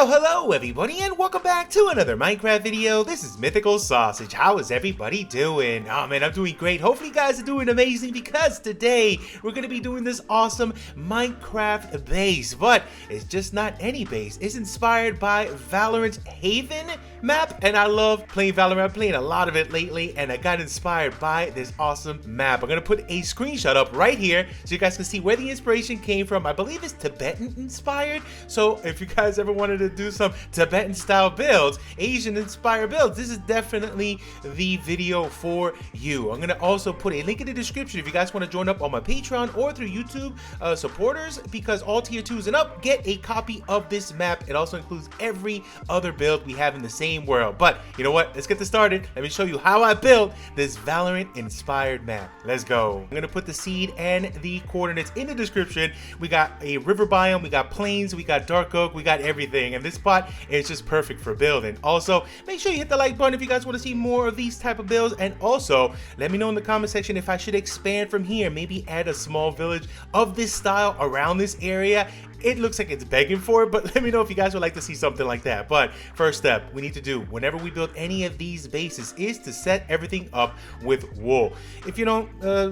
Well, hello everybody, and welcome back to another Minecraft video. This is TheMythicalSausage. How is everybody doing? Oh man, I'm doing great. Hopefully you guys are doing amazing, because today we're going to be doing this awesome Minecraft base. But it's just not any base. It's inspired by Valorant's Haven map, and I love playing Valorant. I'm playing a lot of it lately, and I got inspired by this awesome map. I'm going to put a screenshot up right here so you guys can see where the inspiration came from. I believe it's Tibetan inspired. So if you guys ever wanted to do some Tibetan style builds, Asian inspired builds, this is definitely the video for you. I'm gonna also put a link in the description if you guys want to join up on my Patreon or through YouTube supporters, because all tier 2s and up get a copy of this map. It also includes every other build we have in the same world. But you know what, let's get this started. Let me show you how I built this Valorant inspired map. Let's go. I'm gonna put the seed and the coordinates in the description. We got a river biome, we got plains, we got dark oak, we got everything, and this spot is just perfect for building. Also, make sure you hit the like button if you guys want to see more of these type of builds, and also let me know in the comment section if I should expand from here, maybe add a small village of this style around this area. It looks like it's begging for it, but let me know if you guys would like to see something like that. But first step we need to do whenever we build any of these bases is to set everything up with wool. If you don't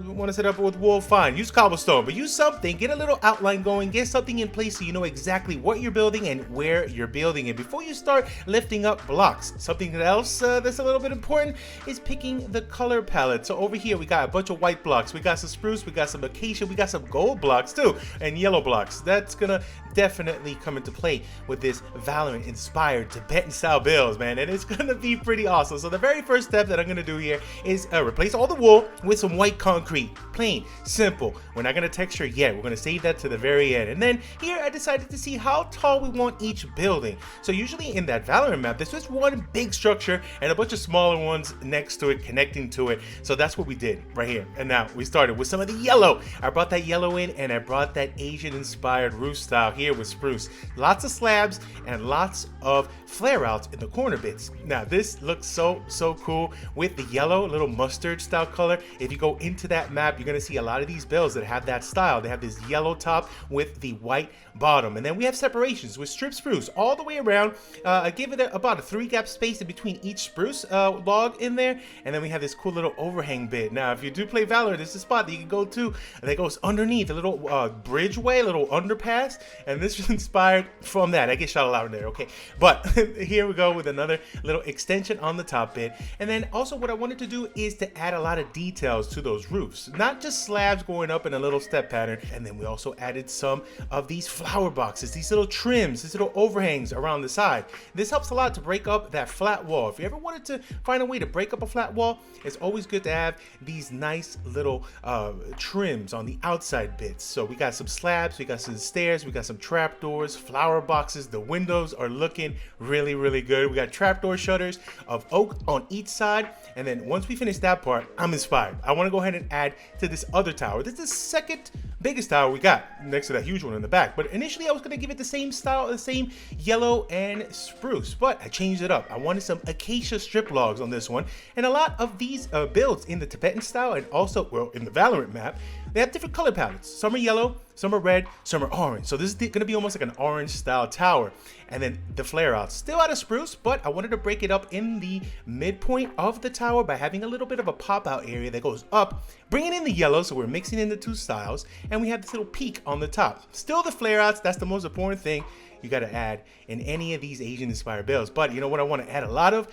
want to set up with wool, fine, use cobblestone, but use something, get a little outline going, get something in place so you know exactly what you're building and where you're building it before you start lifting up blocks. Something else that's a little bit important is picking the color palette. So over here we got a bunch of white blocks, we got some spruce, we got some acacia, we got some gold blocks too, and yellow blocks. That's gonna definitely come into play with this Valorant inspired Tibetan style builds, man, and it's gonna be pretty awesome. So the very first step that I'm gonna do here is replace all the wool with some white concrete. Plain, simple. We're not gonna texture yet, we're gonna save that to the very end. And then here I decided to see how tall we want each building. So usually in that Valorant map there's just one big structure and a bunch of smaller ones next to it, connecting to it. So that's what we did right here. And now we started with some of the yellow. I brought that yellow in, and I brought that Asian inspired roof style here with spruce. Lots of slabs and lots of flare outs in the corner bits. Now this looks so cool with the yellow, little mustard style color. If you go into that map, you're gonna see a lot of these builds that have that style. They have this yellow top with the white bottom, and then we have separations with strip spruce all the way around. I give it about a 3-gap space in between each spruce log in there, and then we have this cool little overhang bit. Now if you do play Valorant, this is a spot that you can go to that goes underneath a little bridgeway, a little underpass, and this is inspired from that. I get shot a lot in there, okay, but here we go with another little extension on the top bit. And then also what I wanted to do is to add a lot of details to those roofs, not just slabs going up in a little step pattern. And then we also added some of these flower boxes, these little trims, these little overhangs around the side. This helps a lot to break up that flat wall. If you ever wanted to find a way to break up a flat wall, it's always good to have these nice little trims on the outside bits. So we got some slabs, we got some stairs, we got some trapdoors, flower boxes. The windows are looking really good. We got trapdoor shutters of oak on each side. And then once we finish that part, I'm inspired. I want to go ahead and add to this other tower. This is the second biggest tower we got next to that huge one in the back. But initially I was going to give it the same style, the same yellow and spruce, but I changed it up. I wanted some acacia strip logs on this one. And a lot of these builds in the Tibetan style, and also, well, in the Valorant map, they have different color palettes. Some are yellow, some are red, some are orange. So this is gonna be almost like an orange style tower. And then the flare outs, still out of spruce, but I wanted to break it up in the midpoint of the tower by having a little bit of a pop out area that goes up, bringing in the yellow, so we're mixing in the two styles, and we have this little peak on the top. Still the flare outs, that's the most important thing you got to add in any of these Asian inspired builds. But you know what, I want to add a lot of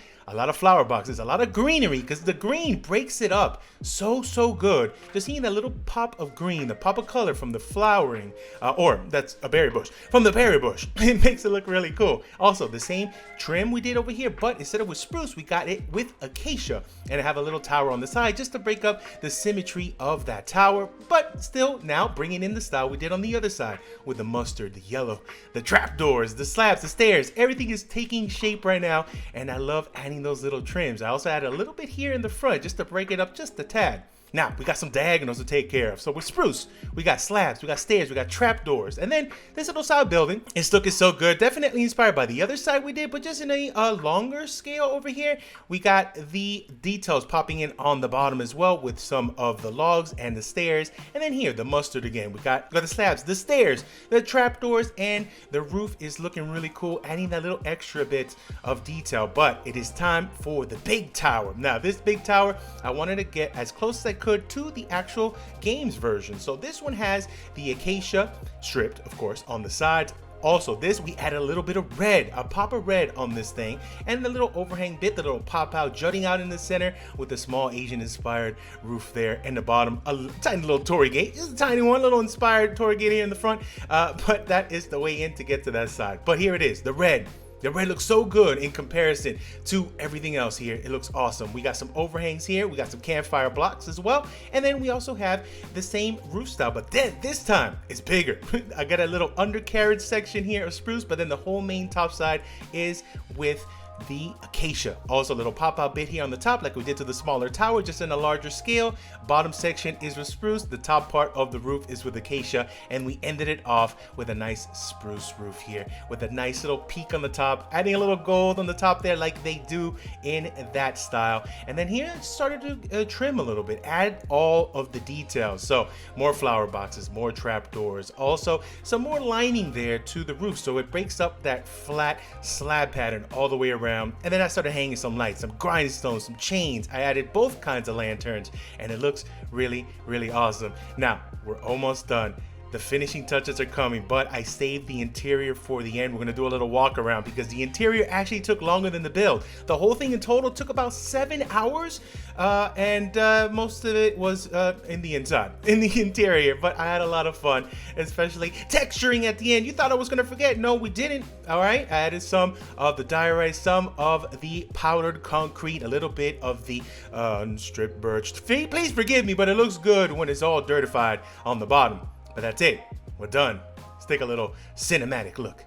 flower boxes, a lot of greenery, because the green breaks it up so good. Just seeing that little pop of green, the pop of color from the flowering, or that's a berry bush, from the berry bush, it makes it look really cool. Also the same trim we did over here, but instead of with spruce, we got it with acacia, and I have a little tower on the side just to break up the symmetry of that tower, but still now bringing in the style we did on the other side with the mustard, the yellow, the trapdoors, the slabs, the stairs. Everything is taking shape right now, and I love adding those little trims. I also added a little bit here in the front just to break it up just a tad. Now, we got some diagonals to take care of. So with spruce, we got slabs, we got stairs, we got trapdoors. And then this little side building is looking so good. Definitely inspired by the other side we did, but just in a longer scale over here. We got the details popping in on the bottom as well with some of the logs and the stairs. And then here, the mustard again. We got the slabs, the stairs, the trapdoors, and the roof is looking really cool, adding that little extra bit of detail. But it is time for the big tower. Now, this big tower, I wanted to get as close as I could to the actual games version. So this one has the acacia stripped, of course, on the sides. Also, this, we added a little bit of red, a pop of red on this thing, and the little overhang bit, the little pop out jutting out in the center with the small Asian inspired roof there in the bottom. A tiny little torii gate, just a tiny one, little inspired torii gate here in the front, but that is the way in to get to that side. But here it is, the red. The red looks so good in comparison to everything else here. It looks awesome. We got some overhangs here. We got some campfire blocks as well. And then we also have the same roof style, but then this time it's bigger. I got a little undercarriage section here of spruce, but then the whole main top side is with the acacia. Also a little pop-out bit here on the top like we did to the smaller tower, just in a larger scale. Bottom section is with spruce. The top part of the roof is with acacia, and we ended it off with a nice spruce roof here with a nice little peak on the top, adding a little gold on the top there like they do in that style. And then here it started to trim a little bit, add all of the details. So more flower boxes, more trapdoors, also some more lining there to the roof so it breaks up that flat slab pattern all the way around. And then I started hanging some lights, some grindstones, some chains. I added both kinds of lanterns, and it looks really, really awesome. Now, we're almost done. The finishing touches are coming, but I saved the interior for the end. We're gonna do a little walk around because the interior actually took longer than the build. The whole thing in total took about 7 hours, and most of it was in the inside, in the interior, but I had a lot of fun, especially texturing at the end. You thought I was gonna forget. No, we didn't. All right, I added some of the diorite, some of the powdered concrete, a little bit of the unstripped birch. Please forgive me, but it looks good when it's all dirtified on the bottom. But that's it. We're done. Let's take a little cinematic look.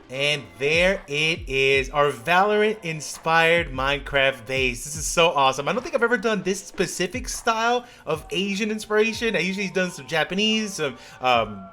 And there it is, our Valorant inspired Minecraft base. This is so awesome. I don't think I've ever done this specific style of Asian inspiration. I usually done some Japanese, some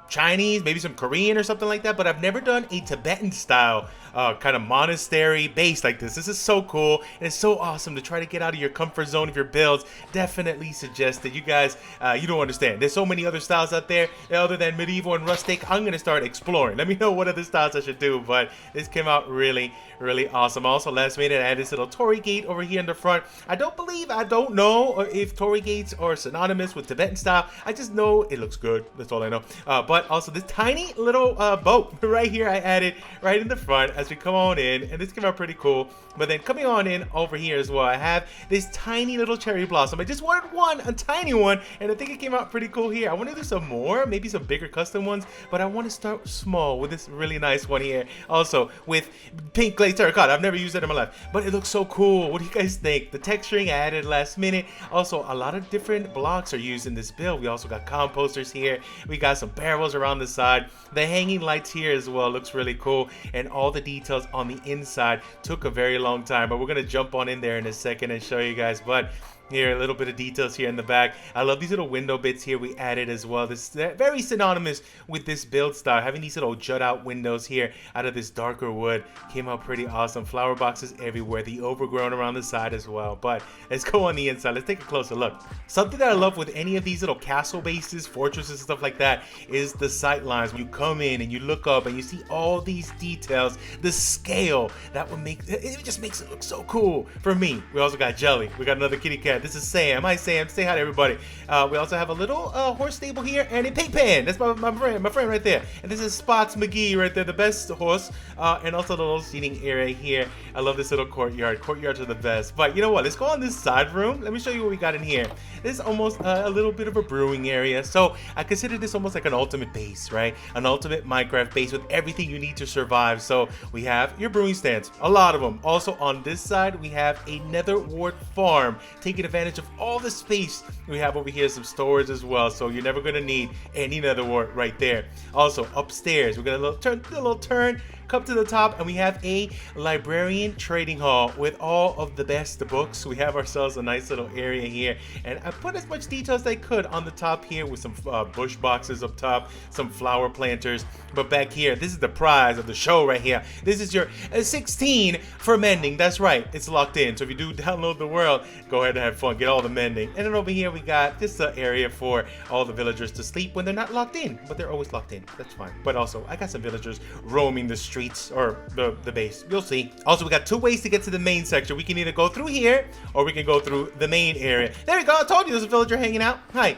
Chinese, maybe some Korean or something like that, but I've never done a Tibetan style kind of monastery base like this. This is so cool, and it's so awesome to try to get out of your comfort zone of your builds. Definitely suggest that you guys, you don't understand. There's so many other styles out there other than medieval and rustic. I'm gonna start exploring. Let me know what other styles I should do, but this came out really, really awesome. Also, last minute, I added this little torii gate over here in the front. I don't know if torii gates are synonymous with Tibetan style. I just know it looks good. That's all I know. But also this tiny little boat right here I added right in the front as we come on in, and this came out pretty cool. But then coming on in over here as well, I have this tiny little cherry blossom. I just wanted a tiny one, and I think it came out pretty cool here. I want to do some more, maybe some bigger custom ones, but I want to start small with this really nice one here. Also with pink glaze terracotta. I've never used that in my life, but it looks so cool. What do you guys think? The texturing I added last minute. Also, a lot of different blocks are used in this build. We also got composters here. We got some barrels around the side. The hanging lights here as well looks really cool, and all the details on the inside took a very long time, but we're gonna jump on in there in a second and show you guys. But Here, a little bit of details here in the back. I love these little window bits here we added as well. This is very synonymous with this build style. Having these little jut out windows here out of this darker wood came out pretty awesome. Flower boxes everywhere, the overgrown around the side as well. But let's go on the inside. Let's take a closer look. Something that I love with any of these little castle bases, fortresses, stuff like that is the sight lines. When you come in and you look up and you see all these details, the scale that would make it just makes it look so cool. For me, we also got Jelly. We got another kitty cat. This is Sam. Hi, Sam. Say hi to everybody. We also have a little horse stable here and a pig pen. That's my friend right there. And this is Spots McGee right there, the best horse. And also the little seating area here. I love this little courtyard. Courtyards are the best. But you know what? Let's go on this side room. Let me show you what we got in here. This is almost a little bit of a brewing area. So I consider this almost like an ultimate base, right? An ultimate Minecraft base with everything you need to survive. So we have your brewing stands, a lot of them. Also on this side, we have a nether wart farm, taking advantage of all the space we have over here. Some storage as well, so you're never going to need any nether wart right there. Also upstairs, we're going to do a little turn, come to the top, and we have a librarian trading hall with all of the best books. We have ourselves a nice little area here, and I put as much detail as I could on the top here with some bush boxes up top, some flower planters. But back here, this is the prize of the show right here. This is your 16 for mending. That's right, it's locked in. So if you do download the world, go ahead and have fun, get all the mending. And then over here we got just an area for all the villagers to sleep when they're not locked in, but they're always locked in. That's fine. But also, I got some villagers roaming the streets or the base. You'll see. Also, we got two ways to get to the main section. We can either go through here or we can go through the main area. There we go. I told you there's a villager hanging out. Hi.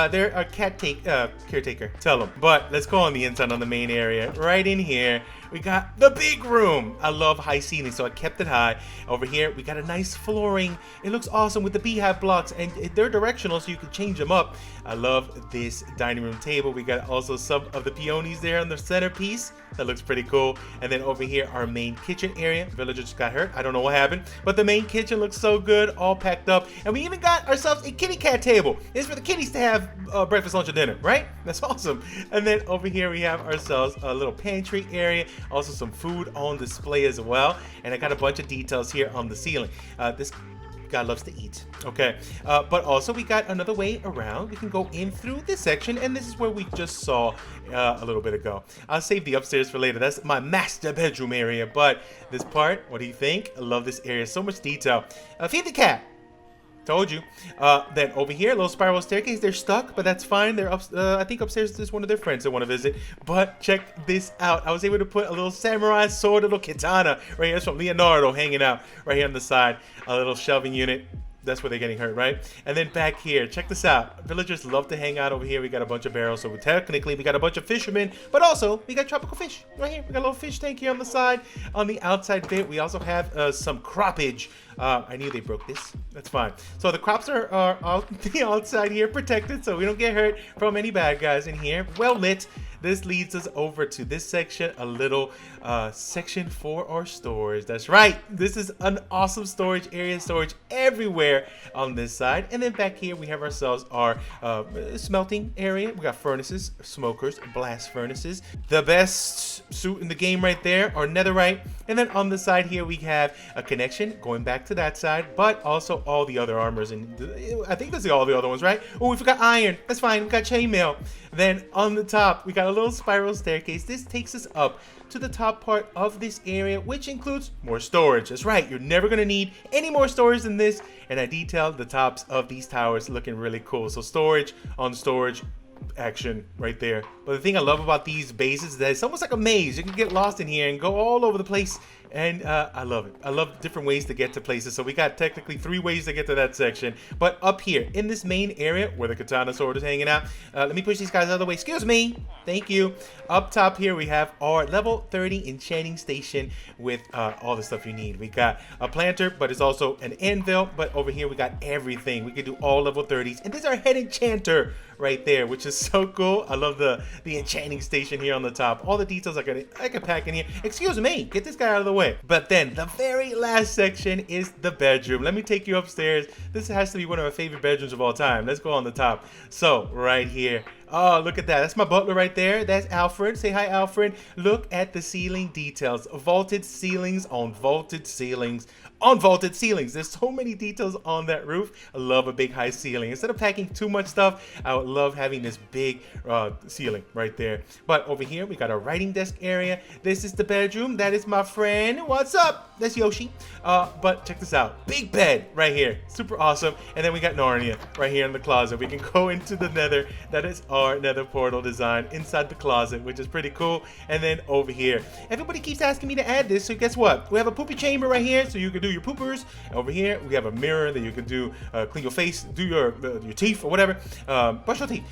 They're a caretaker. Tell them. But let's go on the inside on the main area. Right in here, we got the big room. I love high ceilings, so I kept it high. Over here, we got a nice flooring. It looks awesome with the beehive blocks, and they're directional, so you can change them up. I love this dining room table. We got also some of the peonies there on the centerpiece. That looks pretty cool. And then over here, our main kitchen area. Villager just got hurt. I don't know what happened, but the main kitchen looks so good, all packed up. And we even got ourselves a kitty cat table. It's for the kitties to have breakfast, lunch, and dinner, right? That's awesome. And then over here, we have ourselves a little pantry area. Also some food on display as well. And I got a bunch of details here on the ceiling. This guy loves to eat. Okay. But also we got another way around. We can go in through this section, and this is where we just saw a little bit ago. I'll save the upstairs for later. That's my master bedroom area. But this part, what do you think? I love this area. So much detail. Feed the cat. Told you. Then over here, a little spiral staircase. They're stuck, but that's fine. They're up. I think upstairs is one of their friends that want to visit. But check this out. I was able to put a little samurai sword, a little katana right here. That's from Leonardo hanging out right here on the side. A little shelving unit. That's where they're getting hurt, right? And then back here, check this out. Villagers love to hang out over here. We got a bunch of barrels, so technically we got a bunch of fishermen, but also we got tropical fish right here. We got a little fish tank here on the side. On the outside bit, we also have some croppage. I knew they broke this. That's fine. So the crops are on the outside here, protected, so we don't get hurt from any bad guys in here. Well lit. This leads us over to this section, a little section for our storage. That's right. This is an awesome storage area, storage everywhere on this side. And then back here, we have ourselves our smelting area. We got furnaces, smokers, blast furnaces. The best suit in the game right there, our netherite. And then on the side here, we have a connection going back to that side, but also all the other armors. And I think that's all the other ones, right? Oh, we forgot iron. That's fine. We got chainmail. Then on the top, we got a little spiral staircase. This takes us up to the top part of this area, which includes more storage. That's right, you're never gonna need any more storage than this. And I detailed the tops of these towers looking really cool. So storage on storage action right there. But the thing I love about these bases is that it's almost like a maze. You can get lost in here and go all over the place. And I love it. I love different ways to get to places. So we got technically 3 ways to get to that section. But up here in this main area where the katana sword is hanging out, let me push these guys out of the way. Excuse me. Thank you. Up top here we have our level 30 enchanting station with all the stuff you need. We got a planter, but it's also an anvil. But over here we got everything. We can do all level 30s. And this is our head enchanter right there, which is so cool. I love the enchanting station here on the top. All the details I can pack in here. Excuse me. Get this guy out of the way. But then the very last section is the bedroom. Let me take you upstairs. This has to be one of my favorite bedrooms of all time. Let's go on the top. So right here, Oh, look at that. That's my butler right there. That's Alfred. Say hi, Alfred. Look at the ceiling details. Vaulted ceilings on vaulted ceilings on vaulted ceilings. There's so many details on that roof. I love a big high ceiling. Instead of packing too much stuff, I would love having this big ceiling right there. But over here, we got a writing desk area. This is the bedroom. That is my friend. What's up? That's Yoshi. But check this out. Big bed right here. Super awesome. And then we got Narnia right here in the closet. We can go into the nether. That is our nether portal design inside the closet, which is pretty cool. And then over here, everybody keeps asking me to add this. So guess what? We have a poopy chamber right here, so you can do your poopers. Over here, we have a mirror that you can do clean your face, do your teeth or whatever. Brush your teeth.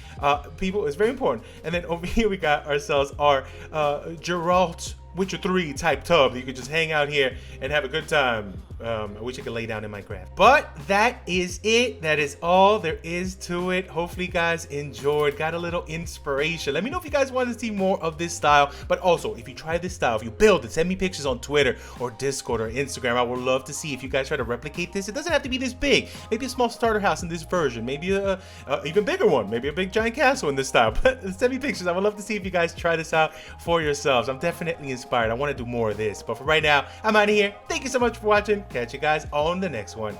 People, it's very important. And then over here, we got ourselves our Geralt Witcher 3 type tub that you could just hang out here and have a good time. I wish I could lay down in Minecraft. But that is it. That is all there is to it. Hopefully you guys enjoyed, got a little inspiration. Let me know if you guys want to see more of this style. But also, if you try this style, if you build it, send me pictures on Twitter or Discord or Instagram. I would love to see if you guys try to replicate this. It doesn't have to be this big. Maybe a small starter house in this version. Maybe a even bigger one. Maybe a big giant castle in this style. But send me pictures. I would love to see if you guys try this out for yourselves. I'm definitely inspired. I want to do more of this. But for right now, I'm out of here. Thank you so much for watching. Catch you guys on the next one.